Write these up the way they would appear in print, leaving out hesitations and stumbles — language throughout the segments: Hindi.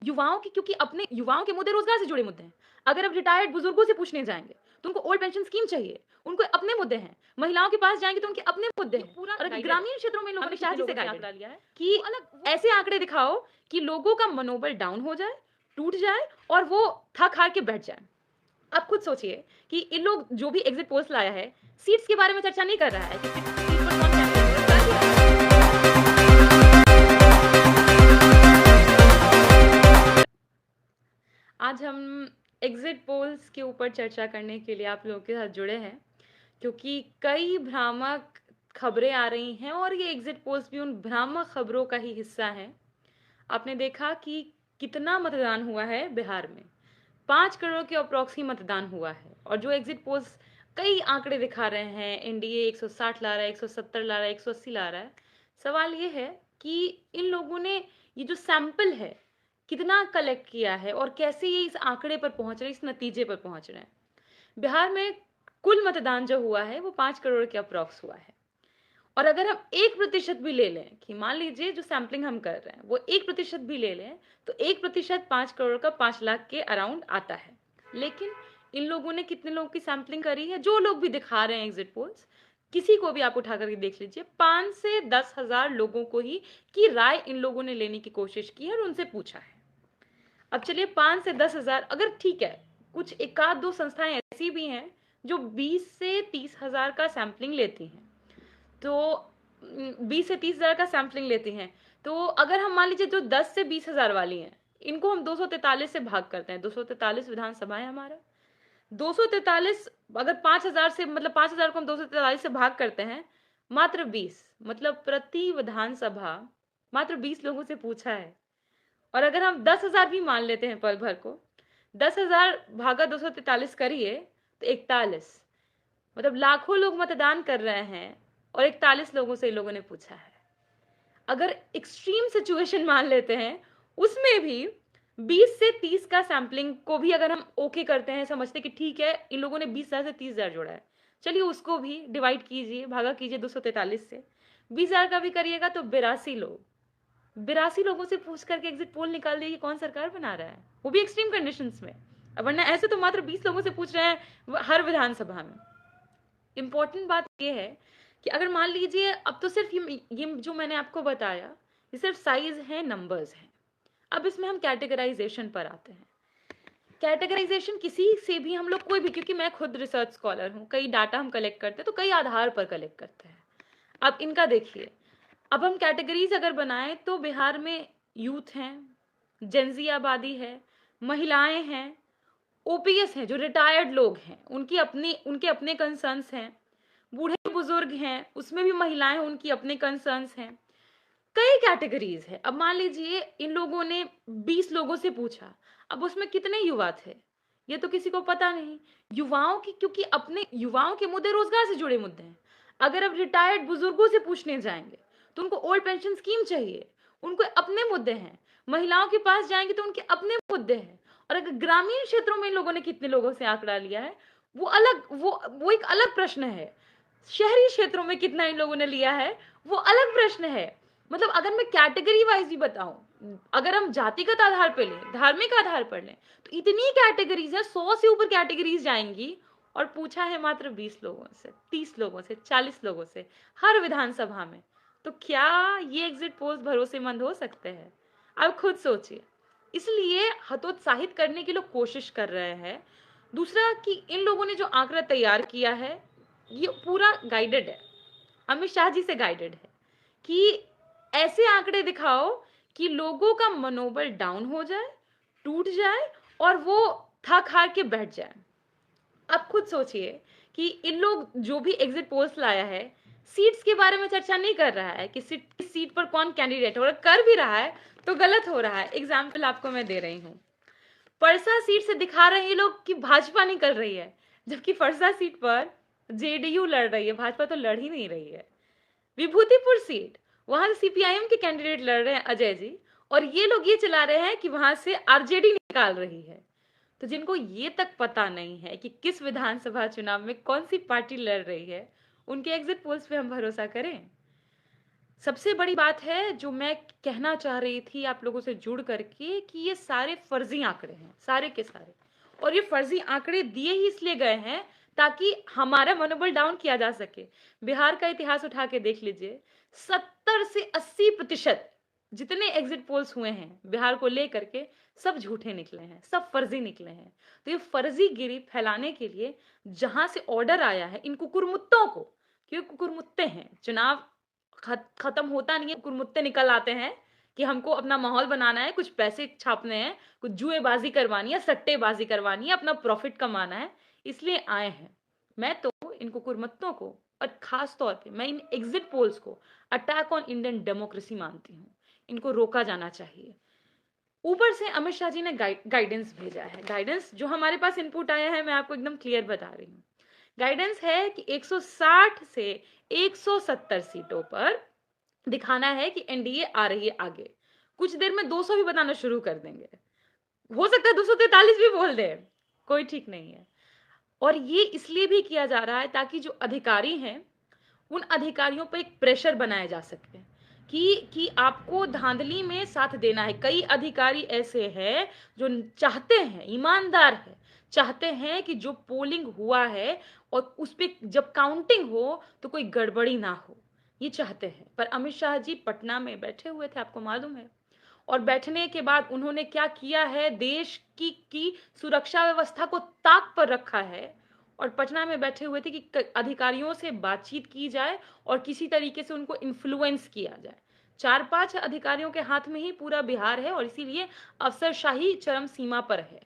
युवाओं की, क्योंकि अपने युवाओं के मुद्दे रोजगार से जुड़े मुद्दे हैं। अगर अब रिटायर्ड बुजुर्गों से पूछने जाएंगे तो उनको ओल्ड पेंशन स्कीम चाहिए, उनको अपने मुद्दे हैं। महिलाओं के पास जाएंगे तो उनके अपने मुद्दे हैं। पूरा और अगर गाइडेड ग्रामीण क्षेत्रों में लोगों ने शादी से कितने लोगों आंकड़ा लिया है कि वो अलग ऐसे आंकड़े दिखाओ कि लोगों का मनोबल डाउन हो जाए, टूट जाए और वो थक हार के बैठ जाए। आप खुद सोचिए कि इन लोग जो भी एग्जिट पोल्स लाया है, सीट्स के बारे में चर्चा नहीं कर रहा है कि सीट पर कौन कैंडिडेट कर भी रहा है। आज हम एग्जिट पोल्स के ऊपर चर्चा करने के लिए आप लोगों के साथ जुड़े हैं, क्योंकि कई भ्रामक खबरें आ रही हैं और ये एग्जिट पोल्स भी उन भ्रामक खबरों का ही हिस्सा है। आपने देखा कि कितना मतदान हुआ है बिहार में, 5 करोड़ के अप्रॉक्सी मतदान हुआ है। और जो एग्जिट पोल्स कई आंकड़े दिखा रहे हैं, एनडीए 160 ला रहा है, 170 ला रहा है, 180 ला रहा है। सवाल ये है कि इन लोगों ने ये जो सैंपल है कितना कलेक्ट किया है और कैसे ये इस आंकड़े पर पहुंच रहे हैं, इस नतीजे पर पहुंच रहे हैं। बिहार में कुल मतदान जो हुआ है वो 5 करोड़ के अप्रॉक्स हुआ है। और अगर हम 1% भी ले लें कि मान लीजिए जो सैंपलिंग हम कर रहे हैं वो 1% भी ले लें तो 1% 5 करोड़ का 5 लाख के अराउंड आता है। लेकिन इन लोगों ने कितने लोगों की सैंपलिंग करी है? जो लोग भी दिखा रहे हैं एग्जिट पोल्स, किसी को भी आप उठा करके देख लीजिए, 5 से 10 हजार लोगों को ही की राय इन लोगों ने लेने की कोशिश की है और उनसे पूछा है। अब चलिए 5 से 10 हजार, अगर ठीक है, कुछ एक आध दो संस्थाएं ऐसी भी हैं जो 20 से 30 हजार का सैंपलिंग लेती हैं, तो 20 से 30 हजार का सैंपलिंग लेती हैं। तो अगर हम मान लीजिए जो 10 से 20 हजार वाली हैं, इनको हम 243 से भाग करते हैं, 243 विधानसभा है हमारा, 243 अगर 5 हजार से, मतलब 5 हजार को हम 243 से भाग करते हैं, मात्र 20, मतलब प्रति विधानसभा मात्र 20 लोगों से पूछा है। और अगर हम 10 हजार भी मान लेते हैं पल भर को, 10 हजार भागा 243 करिए तो 41, मतलब लाखों लोग मतदान कर रहे हैं और 41 लोगों से इन लोगों ने पूछा है। अगर एक्सट्रीम सिचुएशन मान लेते हैं, उसमें भी 20 से 30 का सैंपलिंग को भी अगर हम ओके करते हैं, समझते कि ठीक है इन लोगों ने 20,000 से 30,000 जोड़ा है, चलिए उसको भी डिवाइड कीजिए, भागा कीजिए 243 से, 20,000 का भी करिएगा तो 82 लोगों से पूछ करके एग्जिट पोल निकाल दिए कि कौन सरकार बना रहा है, वो भी एक्सट्रीम कंडीशंस में। वरना ऐसे तो मात्र 20 लोगों से पूछ रहे हैं हर विधानसभा में। इंपॉर्टेंट बात यह है कि अगर मान लीजिए, अब तो सिर्फ ये जो मैंने आपको बताया ये सिर्फ साइज है, नंबर्स हैं। अब इसमें हम कैटेगराइजेशन पर आते हैं। कैटेगराइजेशन किसी से भी हम लोग कोई भी, क्योंकि मैं खुद रिसर्च स्कॉलर हूँ, कई डाटा हम कलेक्ट करते हैं तो कई आधार पर कलेक्ट करते हैं। अब इनका देखिए, अब हम कैटेगरीज अगर बनाएं तो बिहार में यूथ हैं, जेंजी आबादी है, महिलाएं हैं, ओपीएस हैं, जो रिटायर्ड लोग हैं उनके अपने कंसर्न्स हैं, बूढ़े बुजुर्ग हैं, उसमें भी महिलाएं हैं, उनकी अपने कंसर्न्स हैं, कई कैटेगरीज है। अब मान लीजिए इन लोगों ने 20 लोगों से पूछा, अब उसमें कितने युवा थे ये तो किसी को पता नहीं। युवाओं की, क्योंकि अपने युवाओं के मुद्दे रोजगार से जुड़े मुद्दे हैं। अगर अब रिटायर्ड बुजुर्गों से पूछने जाएंगे तो उनको ओल्ड पेंशन स्कीम चाहिए, उनको अपने मुद्दे हैं। महिलाओं के पास जाएंगे तो उनके अपने मुद्दे हैं। और अगर ग्रामीण क्षेत्रों में इन लोगों ने कितने लोगों से आंकड़ा लिया है वो एक अलग प्रश्न है। शहरी क्षेत्रों में कितना इन लोगों ने लिया है वो अलग प्रश्न है। मतलब अगर मैं कैटेगरी वाइज भी बताऊं, अगर हम जातिगत आधार पर लें, धार्मिक आधार पर लें, तो इतनी कैटेगरीज है, 100 से ऊपर कैटेगरीज जाएंगी। और पूछा है मात्र 20 लोगों से, 30 लोगों से, 40 लोगों से हर विधानसभा में। तो क्या ये एग्जिट पोल्स भरोसेमंद हो सकते हैं? आप खुद सोचिए। इसलिए हतोत्साहित करने की लोग कोशिश कर रहे हैं। दूसरा कि इन लोगों ने जो आंकड़ा तैयार किया है ये पूरा गाइडेड है, अमित शाह जी से गाइडेड है कि ऐसे आंकड़े दिखाओ कि लोगों का मनोबल डाउन हो जाए, टूट जाए और वो थक हार के बैठ जाए। आप खुद सोचिए कि इन लोग जो भी एग्जिट पोल्स लाया है, सीट्स के बारे में चर्चा नहीं कर रहा है कि किस सीट पर कौन कैंडिडेट हो, कर भी रहा है तो गलत हो रहा है। एग्जाम्पल आपको मैं दे रही हूँ, परसा सीट से दिखा रहे हैं ये लोग कि भाजपा निकल रही है, जबकि परसा सीट पर जेडीयू लड़ रही है, भाजपा तो लड़ ही नहीं रही है। विभूतिपुर सीट, वहां से सीपीआईएम के कैंडिडेट लड़ रहे हैं अजय जी, और ये लोग ये चला रहे हैं कि वहां से आरजेडी निकाल रही है। तो जिनको ये तक पता नहीं है कि किस विधानसभा चुनाव में कौन सी पार्टी लड़ रही है, उनके एग्जिट पोल्स पे हम भरोसा करें? सबसे बड़ी बात है जो मैं कहना चाह रही थी आप लोगों से जुड़ करके कि ये सारे फर्जी आंकड़े हैं, सारे के सारे। और ये फर्जी आंकड़े दिए ही इसलिए गए हैं ताकि हमारा मनोबल डाउन किया जा सके। बिहार का इतिहास उठा के देख लीजिए, 70 से 80% जितने एग्जिट पोल्स हुए हैं बिहार को लेकर के, सब झूठे निकले हैं, सब फर्जी निकले हैं। तो ये फर्जीगिरी फैलाने के लिए जहां से ऑर्डर आया है इन कुकुरमुत्तों को, क्योंकि कुकुरमुत्ते हैं, चुनाव खत्म होता नहीं है, कुकुरमुत्ते निकल आते हैं कि हमको अपना माहौल बनाना है, कुछ पैसे छापने हैं, कुछ जुएबाजी करवानी है, सट्टेबाजी करवानी है, अपना प्रॉफिट कमाना है, इसलिए आए हैं। मैं तो इन कुकुरमुत्तों को और खास तौर पे मैं इन एग्जिट पोल्स को अटैक ऑन इंडियन डेमोक्रेसी मानती हूँ। इनको रोका जाना चाहिए। ऊपर से अमित शाह जी ने गाइडेंस भेजा है। गाइडेंस जो हमारे पास इनपुट आया है मैं आपको एकदम क्लियर बता रही हूँ। गाइडेंस है कि 160 से 170 सीटों पर दिखाना है कि एनडीए आ रही है आगे। कुछ देर में 200 भी बताना शुरू कर देंगे, हो सकता है 243 भी बोल दे, कोई ठीक नहीं है। और ये इसलिए भी किया जा रहा है ताकि जो अधिकारी हैं उन अधिकारियों पर एक प्रेशर बनाया जा सके कि आपको धांधली में साथ देना है। कई अधिकारी ऐसे हैं जो चाहते हैं, ईमानदार है, चाहते हैं कि जो पोलिंग हुआ है और उस पे जब काउंटिंग हो तो कोई गड़बड़ी ना हो, ये चाहते हैं। पर अमित शाह जी पटना में बैठे हुए थे, आपको मालूम है, और बैठने के बाद उन्होंने क्या किया है, देश की सुरक्षा व्यवस्था को ताक पर रखा है। और पटना में बैठे हुए थे कि अधिकारियों से बातचीत की जाए और किसी तरीके से उनको इन्फ्लुएंस किया जाए। 4-5 अधिकारियों के हाथ में ही पूरा बिहार है और इसीलिए अफसरशाही चरम सीमा पर है।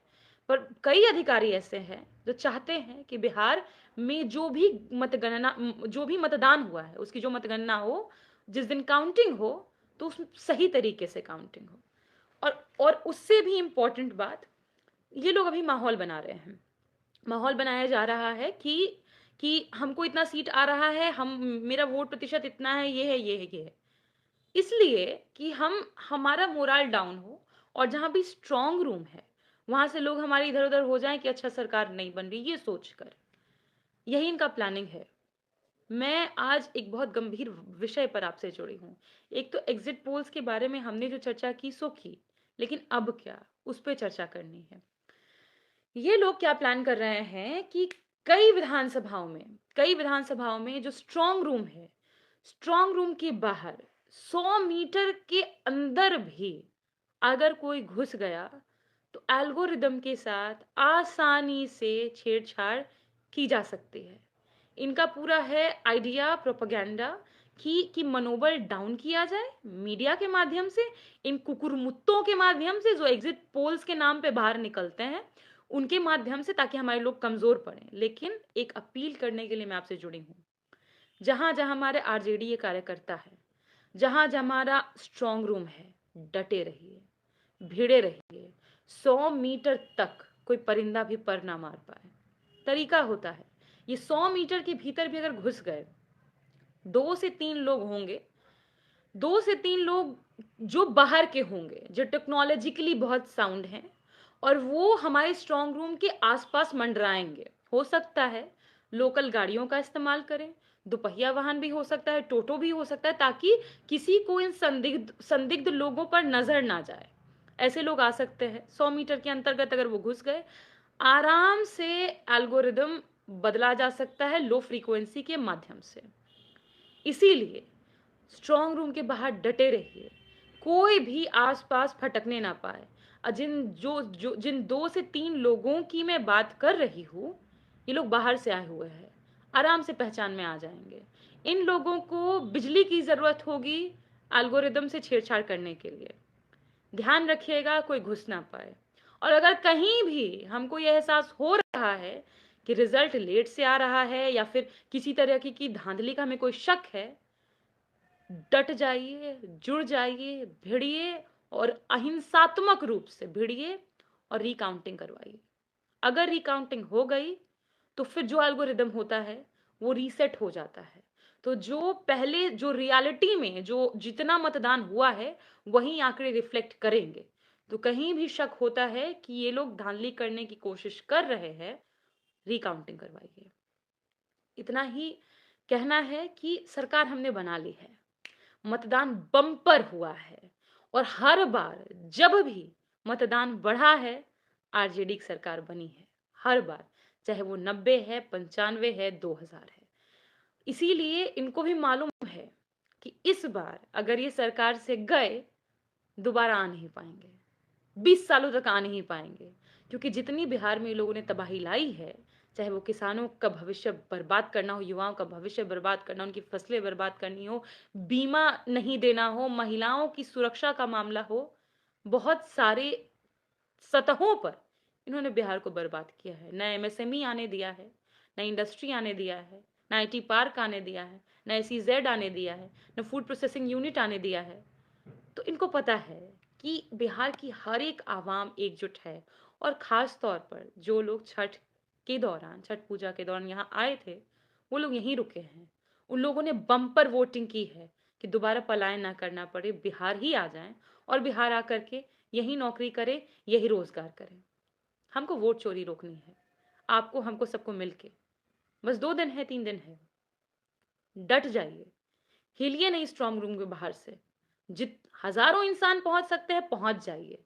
पर कई अधिकारी ऐसे हैं जो चाहते हैं कि बिहार में जो भी मतदान हुआ है उसकी जो मतगणना हो, जिस दिन काउंटिंग हो, तो उस सही तरीके से काउंटिंग हो। और उससे भी इंपॉर्टेंट बात, ये लोग अभी माहौल बना रहे हैं। माहौल बनाया जा रहा है कि हमको इतना सीट आ रहा है, हम मेरा वोट प्रतिशत इतना है, ये है, ये है, ये है, इसलिए कि हमारा मोरल डाउन हो। और जहां भी स्ट्रांग रूम है वहां से लोग हमारे इधर उधर हो जाएं कि अच्छा सरकार नहीं बन रही, ये सोचकर। यही इनका प्लानिंग है। मैं आज एक बहुत गंभीर विषय पर आपसे जुड़ी हूँ। एक तो एग्जिट पोल्स के बारे में हमने जो चर्चा की सो की, लेकिन अब क्या, उस पर चर्चा करनी है। ये लोग क्या प्लान कर रहे हैं कि कई विधानसभाओं में जो स्ट्रांग रूम है, स्ट्रांग रूम के बाहर 100 मीटर के अंदर भी अगर कोई घुस गया तो एल्गोरिदम के साथ आसानी से छेड़छाड़ की जा सकती है। इनका पूरा है आइडिया, प्रोपेगेंडा कि मनोबल डाउन किया जाए मीडिया के माध्यम से, इन कुकुरमुत्तों के माध्यम से जो एग्जिट पोल्स के नाम पे बाहर निकलते हैं उनके माध्यम से, ताकि हमारे लोग कमजोर पड़े। लेकिन एक अपील करने के लिए मैं आपसे जुड़ी हूँ, जहां जहां हमारे आरजेडी ये कार्यकर्ता है, जहां जहां हमारा स्ट्रांग रूम है, डटे रहिए, भिड़े रहिए। 100 मीटर तक कोई परिंदा भी पर ना मार पाए, तरीका होता है। ये 100 मीटर के भीतर भी अगर घुस गए, 2 से 3 लोग होंगे, 2 से 3 लोग जो बाहर के होंगे, जो टेक्नोलॉजिकली बहुत साउंड हैं, और वो हमारे स्ट्रांग रूम के आसपास मंडराएंगे। हो सकता है लोकल गाड़ियों का इस्तेमाल करें, दोपहिया वाहन भी हो सकता है, टोटो भी हो सकता है, ताकि किसी को इन संदिग्ध संदिग्ध लोगों पर नजर ना जाए। ऐसे लोग आ सकते हैं। 100 मीटर के अंतर्गत अगर वो घुस गए, आराम से एल्गोरिदम बदला जा सकता है लो फ्रीक्वेंसी के माध्यम से। इसीलिए स्ट्रांग रूम के बाहर डटे रहिए, कोई भी आसपास फटकने ना पाए। जिन 2 से 3 लोगों की मैं बात कर रही हूँ, ये लोग बाहर से आए हुए हैं, आराम से पहचान में आ जाएंगे। इन लोगों को बिजली की जरूरत होगी एल्गोरिदम से छेड़छाड़ करने के लिए। ध्यान रखिएगा कोई घुस ना पाए। और अगर कहीं भी हमको यह एहसास हो रहा है कि रिजल्ट लेट से आ रहा है या फिर किसी तरह की धांधली का हमें कोई शक है, डट जाइए, जुड़ जाइए, भिड़िए और अहिंसात्मक रूप से भिड़िए और रिकाउंटिंग करवाइए। अगर रिकाउंटिंग हो गई तो फिर जो एल्गोरिदम होता है वो रीसेट हो जाता है। तो जो पहले जो रियलिटी में जो जितना मतदान हुआ है वही आंकड़े रिफ्लेक्ट करेंगे। तो कहीं भी शक होता है कि ये लोग धांधली करने की कोशिश कर रहे हैं, रिकाउंटिंग करवाइए। इतना ही कहना है कि सरकार हमने बना ली है, मतदान बम्पर हुआ है और हर बार जब भी मतदान बढ़ा है, आरजेडी की सरकार बनी है। हर बार, चाहे वो 90 है, 95 है, 2000 है। इसीलिए इनको भी मालूम है कि इस बार अगर ये सरकार से गए, दोबारा आ नहीं पाएंगे। 20 सालों तक आ नहीं पाएंगे, क्योंकि जितनी बिहार में लोगों ने तबाही लाई है, चाहे वो किसानों का भविष्य बर्बाद करना हो, युवाओं का भविष्य बर्बाद करना, उनकी फसलें बर्बाद करनी हो, बीमा नहीं देना हो, महिलाओं की सुरक्षा का मामला हो, बहुत सारे सतहों पर इन्होंने बिहार को बर्बाद किया है। ना एमएसएमई आने दिया है, ना इंडस्ट्री आने दिया है, ना आईटी पार्क आने दिया है, ना एसईजेड आने दिया है, ना फूड प्रोसेसिंग यूनिट आने दिया है। तो इनको पता है कि बिहार की हर एक आवाम एकजुट है, और खास तौर पर जो लोग छठ के दौरान, छठ पूजा के दौरान यहाँ आए थे, वो लोग यहीं रुके हैं। उन लोगों ने बम्पर वोटिंग की है कि दोबारा पलायन ना करना पड़े, बिहार ही आ जाएं और बिहार आकर के यही नौकरी करें, यही रोजगार करें। हमको वोट चोरी रोकनी है, आपको, हमको, सबको मिलके। बस 2 दिन है, 3 दिन है, डट जाइए, हिलिए नहीं स्ट्रांग रूम के बाहर से। जित हजारों इंसान पहुंच सकते हैं, पहुंच जाइए।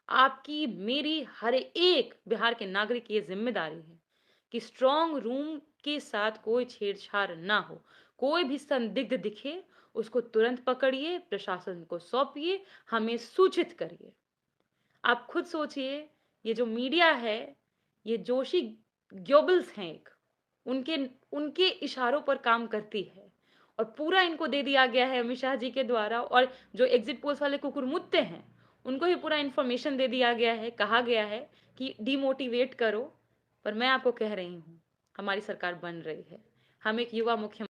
आपकी, मेरी, हर एक बिहार के नागरिक की ये जिम्मेदारी है कि स्ट्रांग रूम के साथ कोई छेड़छाड़ ना हो। कोई भी संदिग्ध दिखे, उसको तुरंत पकड़िए, प्रशासन को सौंपिए, हमें सूचित करिए। आप खुद सोचिए, ये जो मीडिया है, ये जोशी ग्योबल्स हैं एक, उनके उनके इशारों पर काम करती है, और पूरा इनको दे दिया गया है अमित शाह जी के द्वारा। और जो एग्जिट पोल्स वाले कुकुरमुत्ते हैं, उनको भी पूरा इंफॉर्मेशन दे दिया गया है, कहा गया है कि डिमोटिवेट करो। पर मैं आपको कह रही हूँ, हमारी सरकार बन रही है। हम एक युवा मुख्यमंत्री